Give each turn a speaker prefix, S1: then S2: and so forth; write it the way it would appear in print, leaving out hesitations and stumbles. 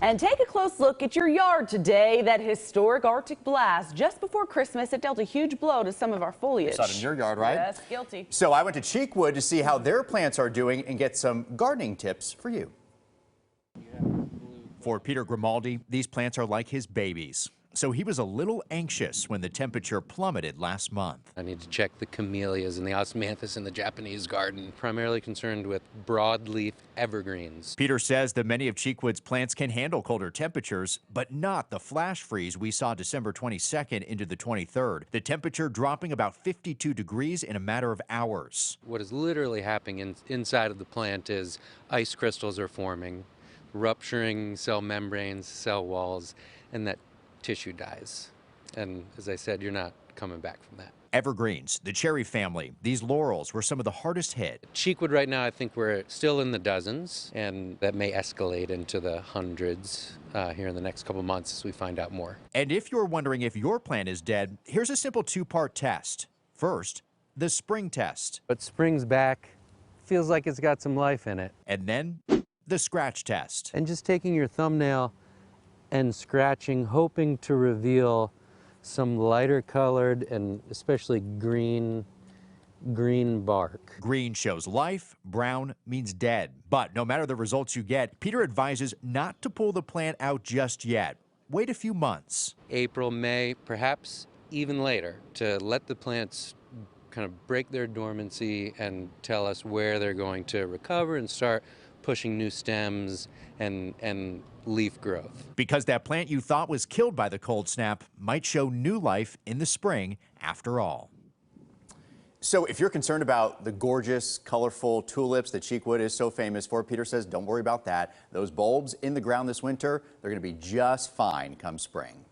S1: And take a close look at your yard today. That historic Arctic blast just before Christmas, it dealt a huge blow to some of our foliage.
S2: You saw it in your yard, right?
S1: Yes, guilty.
S2: So I went to Cheekwood to see how their plants are doing and get some gardening tips for you. For Peter Grimaldi, these plants are like his babies. So he was a little anxious when the temperature plummeted last month.
S3: I need to check the camellias and the osmanthus in the Japanese garden. Primarily concerned with broadleaf evergreens.
S2: Peter says that many of Cheekwood's plants can handle colder temperatures, but not the flash freeze we saw December 22nd into the 23rd. The temperature dropping about 52 degrees in a matter of hours.
S3: What is literally happening inside of the plant is ice crystals are forming, rupturing cell membranes, cell walls, and that tissue dies. And as I said, you're not coming back from that.
S2: Evergreens, the cherry family, these laurels were some of the hardest hit.
S3: Cheekwood right now, I think we're still in the dozens, and that may escalate into the hundreds here in the next couple months as we find out more.
S2: And if you're wondering if your plant is dead, here's a simple two-part test. First, the spring test.
S3: But spring's back, feels like it's got some life in it.
S2: And then the scratch test.
S3: And just taking your thumbnail and scratching, hoping to reveal some lighter colored and especially green bark.
S2: Green shows life, brown means dead. But no matter the results you get, Peter advises not to pull the plant out just yet. Wait a few months.
S3: April, May, perhaps even later, to let the plants kind of break their dormancy and tell us where they're going to recover and start pushing new stems and leaf growth.
S2: Because that plant you thought was killed by the cold snap might show new life in the spring after all. So if you're concerned about the gorgeous, colorful tulips that Cheekwood is so famous for, Peter says don't worry about that. Those bulbs in the ground this winter, they're going to be just fine come spring.